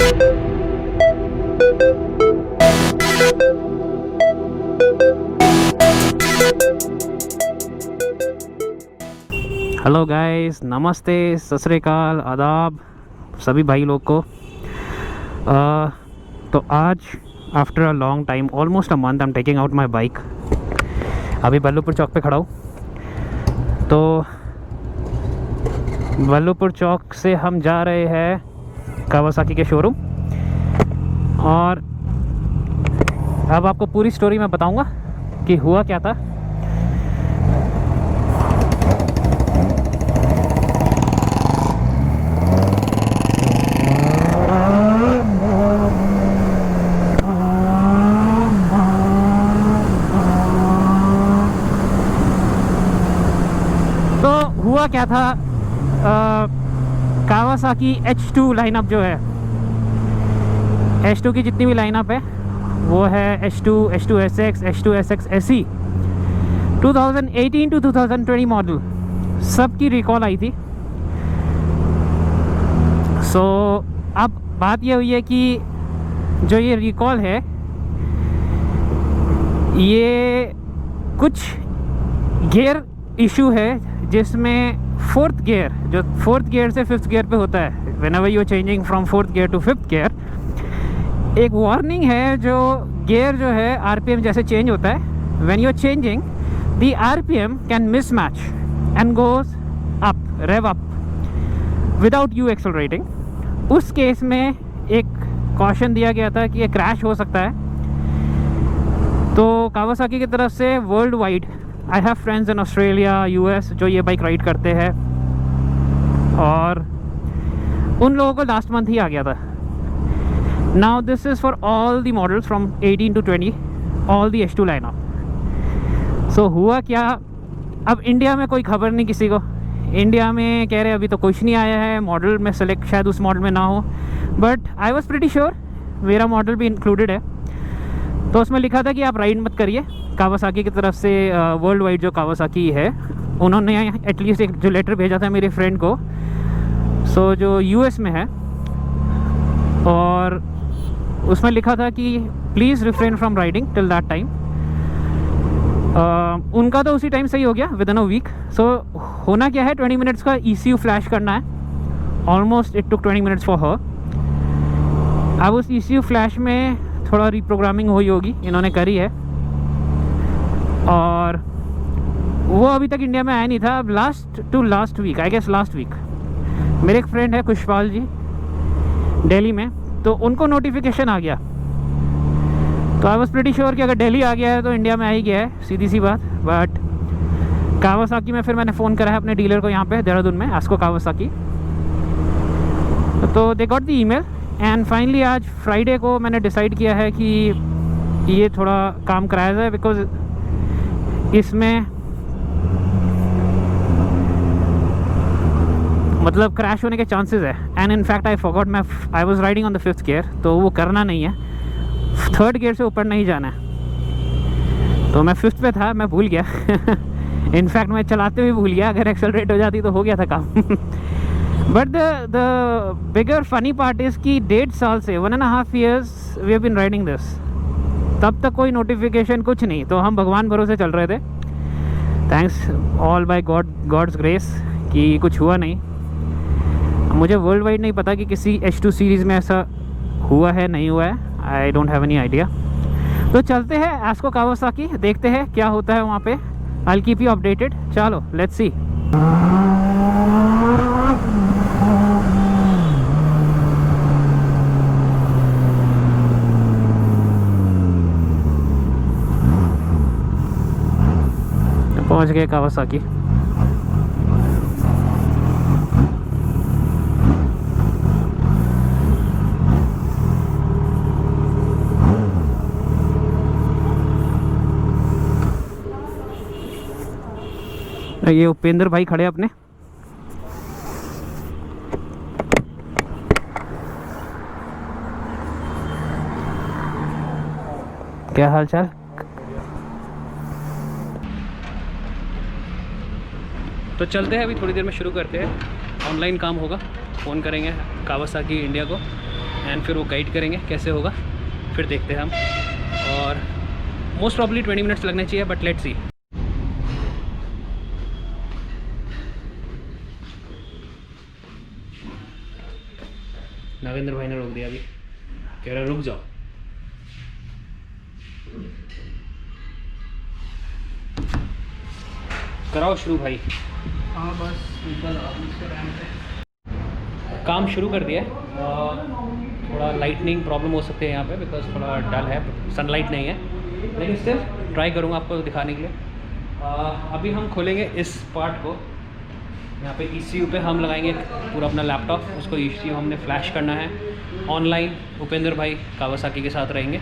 Hello guys, नमस्ते, सत श्री अकाल, आदाब सभी भाई लोग को। तो आज after a long time, almost a month, I am taking out my bike. अभी बल्लभपुर चौक पे खड़ा हूँ। तो बल्लभपुर चौक से हम जा रहे हैं कावासाकी के शोरूम, और अब आपको पूरी स्टोरी मैं बताऊंगा कि हुआ क्या था। हुआ क्या था, कावासाकी H2 लाइनअप जो है, H2 की जितनी भी लाइनअप है वो है H2, H2SX, H2SX SE 2018 to 2020 model, सबकी रिकॉल आई थी। सो अब बात ये हुई है कि जो ये रिकॉल है, ये कुछ गियर इशू है, जिसमें फोर्थ गियर, जो फोर्थ गियर से फिफ्थ गियर पे होता है, whenever you are changing from fourth gear to fifth gear, एक वार्निंग है। जो गियर जो है आरपीएम जैसे चेंज होता है, when you are changing the RPM can mismatch and goes up, rev up without you accelerating. उस केस में एक कॉशन दिया गया था कि ये क्रैश हो सकता है। तो कावासाकी की तरफ से world wide, I have friends in Australia, US, जो ये बाइक राइड करते हैं, और उन लोगों को लास्ट मंथ ही आ गया था। Now this is for all the models from 18 to 20, all the H2 lineup. So हुआ क्या, अब इंडिया में कोई खबर नहीं किसी को। इंडिया में कह रहे अभी तो कुछ नहीं आया है, मॉडल में सेलेक्ट शायद उस मॉडल में ना हो, but I was pretty sure मेरा मॉडल भी इंक्लूडेड है। तो उसमें लिखा था कि आप राइड मत करिए। कावासाकी की तरफ से वर्ल्ड वाइड जो कावासाकी है, उन्होंने एटलीस्ट एक जो लेटर भेजा था मेरे फ्रेंड को, सो जो यूएस में है, और उसमें लिखा था कि please refrain from riding till that time. उनका तो उसी टाइम सही हो गया, विद इन अ वीक। सो होना क्या है, 20 मिनट्स का ECU फ्लैश करना है। Almost it took 20 minutes for her. अब उस ECU फ्लैश में थोड़ा रिप्रोग्रामिंग हुई होगी, इन्होंने करी है, और वो अभी तक इंडिया में आया नहीं था। अब last week, I guess last week, मेरे एक फ्रेंड है खुशपाल जी, दिल्ली में, तो उनको नोटिफिकेशन आ गया। तो आई वॉज प्रिटी श्योर कि अगर दिल्ली आ गया है तो इंडिया में आ ही गया है, सीधी सी बात। बट कावासाकी में फिर मैंने फ़ोन करा है अपने डीलर को यहाँ पे देहरादून में, आस्को कावासाकी। तो they got the email, and finally आज फ्राइडे को मैंने डिसाइड किया है कि ये थोड़ा काम कराया जाए, बिकॉज इसमें मतलब क्रैश होने के चांसेस है। And in fact I forgot, I was riding on the fifth gear, तो वो करना नहीं है, थर्ड गियर से ऊपर नहीं जाना है। तो मैं फिफ्थ पे था, मैं भूल गया इनफैक्ट मैं चलाते हुए भूल गया, अगर एक्सेलरेट हो जाती तो हो गया था काम but the bigger funny part is कि 1.5 साल से, 1.5 years we have been riding this, तब तक कोई नोटिफिकेशन कुछ नहीं। तो हम भगवान भरोसे चल रहे थे, thanks all by God's grace कि कुछ हुआ नहीं। मुझे वर्ल्ड वाइड नहीं पता कि किसी H2 सीरीज़ में ऐसा हुआ है नहीं हुआ है, I don't have any idea. तो चलते हैं आस्को कावासाकी, देखते हैं क्या होता है वहाँ पे। I will keep you updated. चलो लेट्स सी। पहुँच गए कावासाकी। ये उपेंद्र भाई खड़े अपने। क्या हाल चाल? तो चलते हैं, अभी थोड़ी देर में शुरू करते हैं। ऑनलाइन काम होगा, फ़ोन करेंगे कावासाकी इंडिया को, एंड फिर वो गाइड करेंगे कैसे होगा, फिर देखते हैं हम। और मोस्ट प्रॉब्ली 20 मिनट्स लगने चाहिए, बट लेट्स सी। नागेंद्र भाई ने रोक दिया अभी, कह रहा रुक जाओ। कराओ शुरू भाई। हाँ बस काम शुरू कर दिया है। थोड़ा लाइटनिंग प्रॉब्लम हो सकती है यहाँ पे, बिकॉज थोड़ा डल है, सनलाइट नहीं है, लेकिन स्टिल ट्राई करूँगा आपको दिखाने के लिए। अभी हम खोलेंगे इस पार्ट को। यहाँ पे ECU पे हम लगाएंगे पूरा अपना लैपटॉप, उसको ECU हमने फ्लैश करना है ऑनलाइन। उपेंद्र भाई कावासाकी के साथ रहेंगे,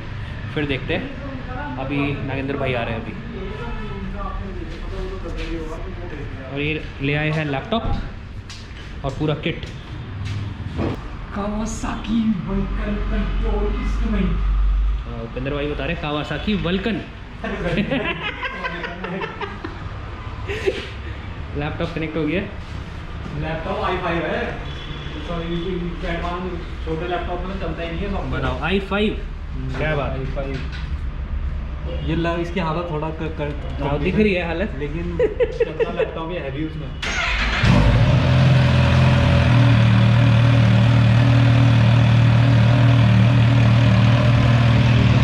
फिर देखते हैं। अभी नागेंद्र भाई आ रहे हैं अभी, और ये ले आए हैं लैपटॉप और पूरा kit. Kawasaki vulcan control instrument. Upendra भाई बता रहे कावासाकी वल्कन। लैपटॉप कनेक्ट हो गया। लैपटॉप i5 है, छोटे लैपटॉप में चलता ही नहीं है सॉफ्टवेयर। बताओ i5, क्या बात। i5 ये इसकी हालत थोड़ा दिख रही है हालत, लेकिन चलता लैपटॉप ये हैवी उसमें।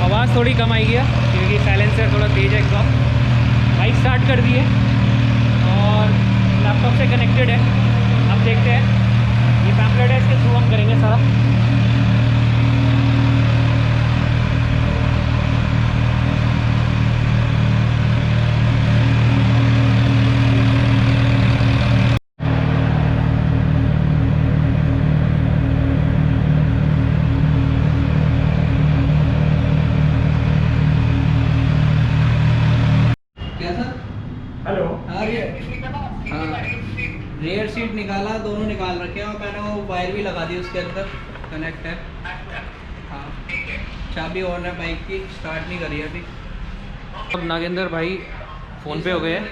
आवाज़ थोड़ी कम आई है क्योंकि साइलेंसर थोड़ा तेज है एग्जॉस्ट। बाइक स्टार्ट कर दी है और लैपटॉप से कनेक्टेड है। अब देखते हैं, ये पैम्पलेट है, इसके थ्रू हम करेंगे सारा। रेयर सीट निकाला, दोनों निकाल रखे हैं और मैंने वो वायर भी लगा दी उसके अंदर, कनेक्ट है। हाँ, चाबी ऑन है बाइक की, स्टार्ट नहीं करी अभी। अब नागेंद्र भाई फ़ोन पे हो गए हैं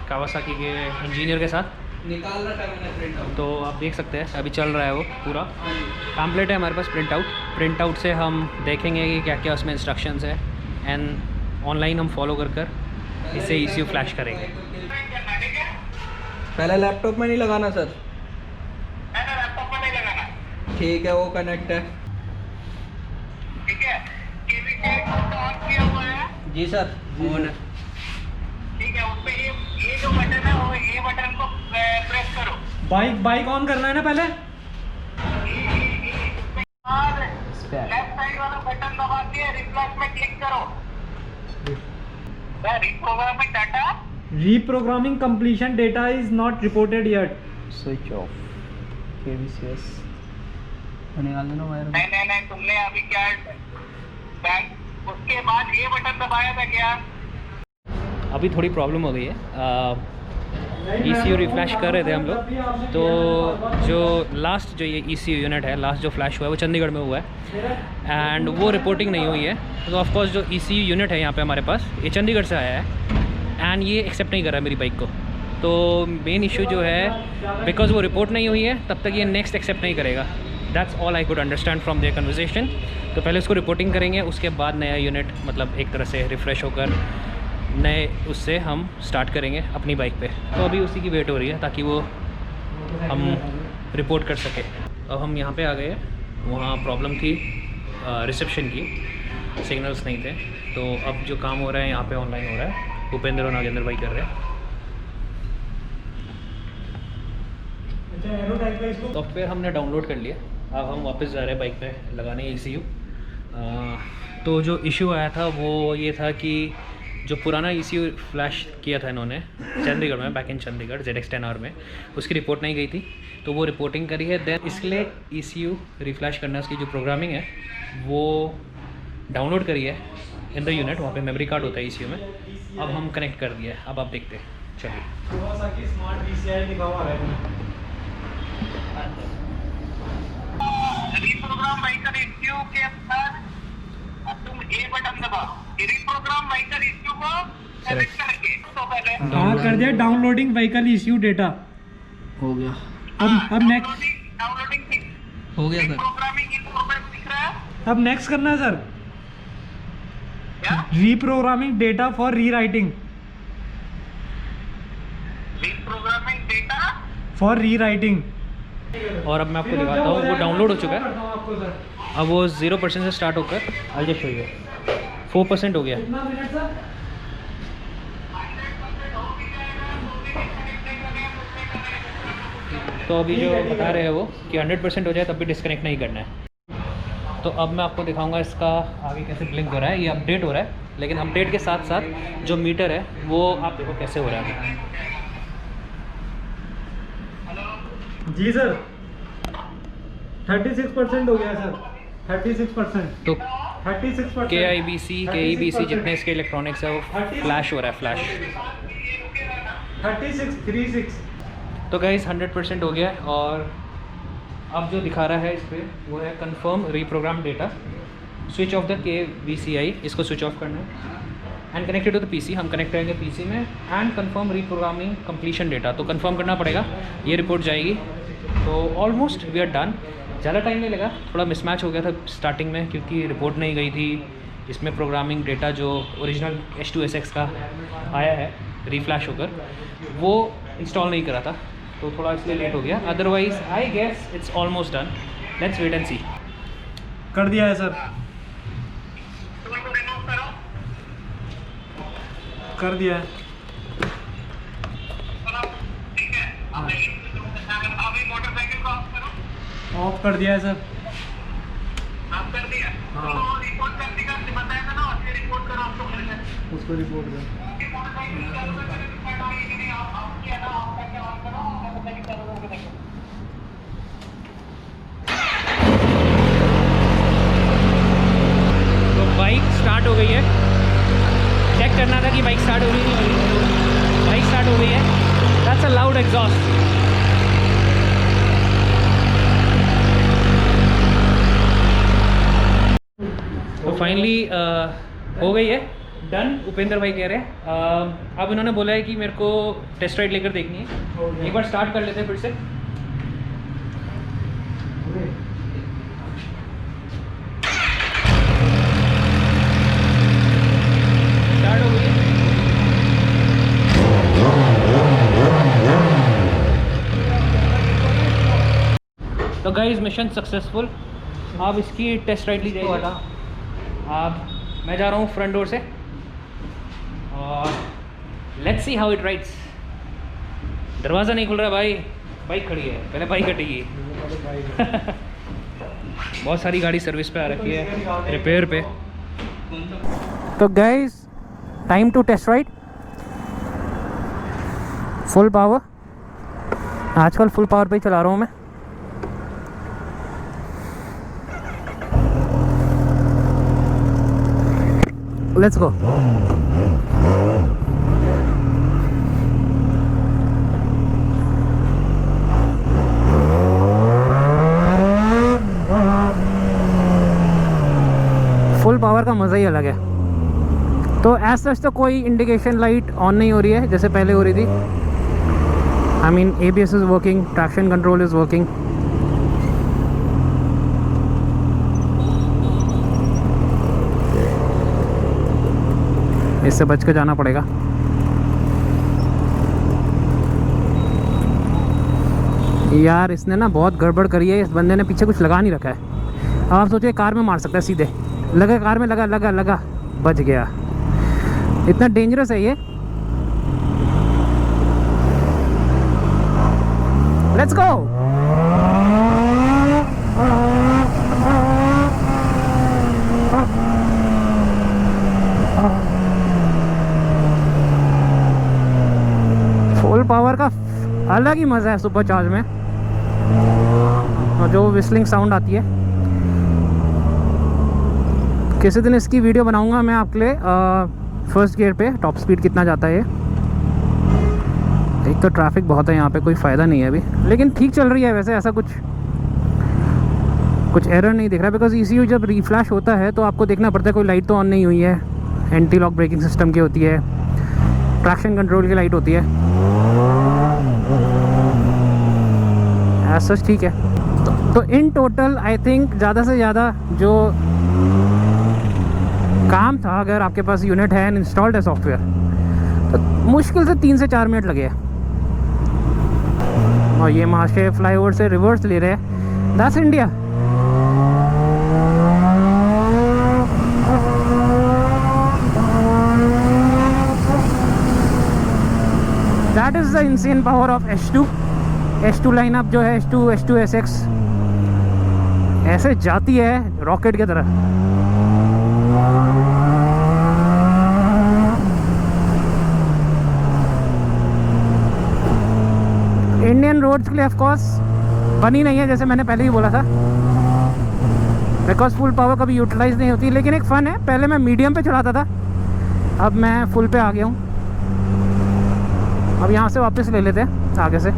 कावासाकी के इंजीनियर के साथ, निकाल रखा है मैंने प्रिंट आउट। तो आप देख सकते हैं अभी चल रहा है वो पूरा। पैम्पलेट है हमारे पास, प्रिंट आउट से हम देखेंगे कि क्या क्या उसमें इंस्ट्रक्शंस है, एंड ऑनलाइन हम फॉलो कर इसे ECU फ्लैश करेंगे। पहले लैपटॉप में नहीं लगाना सर? लैपटॉप में नहीं लगाना। ठीक है, वो कनेक्ट है। ठीक है, केबी के ऑन किया हुआ है। जी सर, ऑन है। ठीक है, उस पे ये जो बटन है वो ये बटन को प्रेस करो। बाइक ऑन करना है ना पहले। और लेफ्ट साइड वाला बटन दबा के रिफ्लेक्ट में क्लिक करो। Reprogramming data, Reprogramming completion data is not reported yet. Switch off KVCS निकाल देना वायर। नहीं, तुमने अभी क्या बैंक, उसके बाद ये बटन दबाया था क्या? अभी थोड़ी प्रॉब्लम हो गई है। ECU रिफ्लैश कर रहे थे हम लोग, तो जो लास्ट जो ये ECU यूनिट है, लास्ट जो फ्लैश हुआ है वो चंडीगढ़ में हुआ है, एंड वो रिपोर्टिंग नहीं हुई है। तो ऑफकोर्स जो ECU यूनिट है यहाँ पे हमारे पास, ये चंडीगढ़ से आया है, एंड ये एक्सेप्ट नहीं कर रहा है मेरी बाइक को। तो मेन इशू जो है, बिकॉज वो रिपोर्ट नहीं हुई है तब तक ये नेक्स्ट एक्सेप्ट नहीं करेगा। That's all I could understand from their conversation. तो पहले उसको रिपोर्टिंग करेंगे, उसके बाद नया यूनिट मतलब एक तरह से रिफ़्रेश होकर नए उससे हम स्टार्ट करेंगे अपनी बाइक पे। तो अभी उसी की वेट हो रही है ताकि वो हम रिपोर्ट कर सके। अब हम यहाँ पे आ गए हैं, वहाँ प्रॉब्लम थी रिसेप्शन की, सिग्नल्स नहीं थे। तो अब जो काम हो रहा है यहाँ पे ऑनलाइन हो रहा है, उपेंद्र और नागेंद्र भाई कर रहे हैं। सॉफ्टवेयर हमने डाउनलोड कर लिया, अब हम वापस जा रहे हैं बाइक पे लगाने ECU। तो जो इशू आया था वो ये था कि जो पुराना ECU फ्लैश किया था इन्होंने चंडीगढ़ में, बैक इन चंडीगढ़ ZX10R में, उसकी रिपोर्ट नहीं गई थी, तो वो रिपोर्टिंग करी है। देन इसलिए ECU रिफ्लैश करना, उसकी जो प्रोग्रामिंग है वो डाउनलोड करी है इन द यूनिट, वहाँ पे मेमोरी कार्ड होता है ECU में। अब हम कनेक्ट कर दिया है, अब आप देखते हैं। चलिए, स्मार्ट VCI लिखा हुआ है। रिप्रोग्राम व्हीकल ECU के अंदर तुम ये बटन दबाओ, रिप्रोग्राम व्हीकल ECU को सेलेक्ट करके तो पहले हाँ कर दिया, डाउनलोडिंग व्हीकल ECU डेटा हो गया। अब नेक्स्ट डाउनलोडिंग हो गया सर। प्रोग्रामिंग इन प्रोग्रेस दिख रहा है। अब नेक्स्ट करना है सर, क्या reprogramming data for rewriting, reprogramming data for rewriting. और अब मैं आपको दिखाता हूँ, वो डाउनलोड हो चुका है। अब वो 0% से स्टार्ट होकर आई जस्ट शो यू 4% हो गया। कितना मिनट सर? तो अभी जो बता रहे हैं वो कि 100% हो जाए तब भी डिस्कनेक्ट नहीं करना है। तो अब मैं आपको दिखाऊंगा इसका आगे कैसे ब्लिंक हो रहा है। ये अपडेट हो रहा है, लेकिन अपडेट के साथ साथ जो मीटर है वो आप देखो कैसे हो रहा है। जी सर 36% हो गया सर, 36%। तो 36%। KIBC जितने इसके इलेक्ट्रॉनिक्स है वो फ्लैश हो रहा है, फ्लैश। 36 तो गाइस 100% हो गया है। और अब जो दिखा रहा है इस पर वो है confirm reprogram data, switch off the KVCI, इसको स्विच ऑफ करना है and connected to the PC। हम कनेक्ट करेंगे PC में and confirm reprogramming completion data, तो कंफर्म करना पड़ेगा, ये रिपोर्ट जाएगी। तो ऑलमोस्ट वी आर डन, ज़्यादा टाइम नहीं लगा। थोड़ा मिसमैच हो गया था स्टार्टिंग में क्योंकि रिपोर्ट नहीं गई थी। इसमें प्रोग्रामिंग डेटा जो ओरिजिनल H2SX का आया है रीफ्लैश होकर वो इंस्टॉल नहीं करा था, तो थोड़ा इसलिए लेट हो गया। Otherwise I guess it's almost done, let's wait and see. कर दिया है सर, टूल को रिमूव करो। कर दिया है। चलो ठीक है, अब अभी मोटरसाइकिल को ऑफ करो। ऑफ कर दिया है सर। ऑफ कर दिया। हाँ। तो रिपोर्ट करने का बताया था ना, उसकी रिपोर्ट करो आपको मिल जाए। उसको रिपोर्ट कर। मोटरसाइकिल चालू करके दिखाना है कि नहीं, ऑफ किया ना, ऑफ करके ऑन करो, मोटरसाइकिल चालू करके देखो। तो बाइक स्टार्ट हो गई है, चेक करना था कि बाइक स्टार्ट हो रही है। बाइक स्टार्ट हो गई है, दैट्स अ लाउड एग्जॉस्ट। तो फाइनली हो गई है, डन। उपेंद्र भाई कह रहे हैं अब इन्होंने बोला है कि मेरे को टेस्ट राइड लेकर देखनी है। एक बार स्टार्ट कर लेते हैं फिर से। स्टार्ट हो गई है। तो गाइस मिशन सक्सेसफुल। अब इसकी टेस्ट राइड ली जाएगी। अब मैं जा रहा हूँ फ्रंट डोर से और let's see how it rides. दरवाज़ा नहीं खुल रहा भाई, बाइक खड़ी है, पहले बाइक हटेगी। बहुत सारी गाड़ी सर्विस पे आ रखी है, रिपेयर पे। तो guys time to test ride. Full power, आजकल फुल पावर पे ही चला रहा हूँ मैं। Let's go. फुल पावर का मज़ा ही अलग है। तो एज सच तो कोई इंडिकेशन लाइट ऑन नहीं हो रही है जैसे पहले हो रही थी। I mean ABS is working, traction control is working. इससे बच के जाना पड़ेगा। यार इसने ना बहुत गड़बड़ करी है, इस बंदे ने पीछे कुछ लगा नहीं रखा है। अब आप सोचिए कार में मार सकता है सीधे, लगा कार में, लगा लगा लगा, बच गया। इतना डेंजरस है ये। Let's go. फुल पावर का अलग ही मज़ा है सुपर चार्ज में, और जो विस्लिंग साउंड आती है। किसी दिन इसकी वीडियो बनाऊंगा मैं आपके लिए। फर्स्ट गियर पे टॉप स्पीड कितना जाता है। एक तो ट्रैफिक बहुत है यहाँ पे, कोई फ़ायदा नहीं है अभी, लेकिन ठीक चल रही है वैसे। ऐसा कुछ एरर नहीं दिख रहा, बिकॉज ECU जब रीफ्लैश होता है तो आपको देखना पड़ता है कोई लाइट तो ऑन नहीं हुई है। एंटी लॉक ब्रेकिंग सिस्टम की होती है, ट्रैक्शन कंट्रोल की लाइट होती है। एज सच ठीक है। तो इन टोटल आई थिंक ज़्यादा से ज़्यादा जो काम था, अगर आपके पास यूनिट है इंस्टॉल्ड है सॉफ्टवेयर, तो मुश्किल से 3 से 4 मिनट लगे। और ये महाशय फ्लाईओवर से रिवर्स ले रहे हैं। That's India. That is the insane power of H2 lineup जो है, H2 SX ऐसे जाती है रॉकेट की तरह। इंडियन रोड्स के लिए ऑफ कोर्स बनी नहीं है, जैसे मैंने पहले ही बोला था, बिकॉज फुल पावर कभी यूटिलाइज नहीं होती। लेकिन एक फ़न है, पहले मैं मीडियम पे चलाता था, अब मैं फुल पे आ गया हूँ। अब यहाँ से वापस ले लेते हैं आगे से।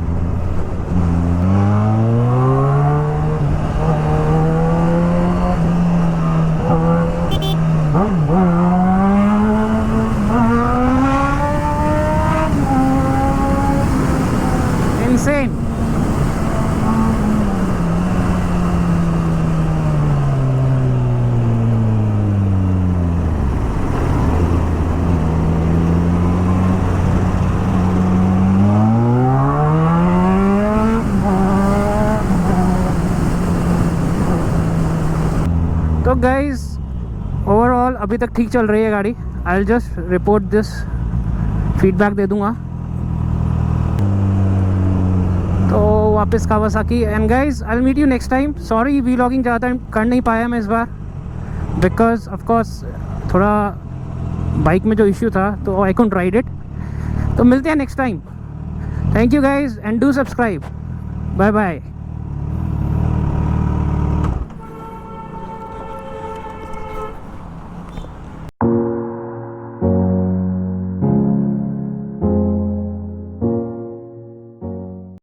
Insane. तो गाइज ओवरऑल अभी तक ठीक चल रही है गाड़ी। I will just report this, feedback दे दूंगा। तो वापस Kawasaki. And guys I will meet you next time. Sorry vlogging ज़्यादा कर नहीं पाया मैं इस बार, बिकॉज ऑफ कोर्स थोड़ा बाइक में जो इश्यू था तो आई कांट राइड इट। तो मिलते हैं next time. Thank you guys and do subscribe. Bye bye.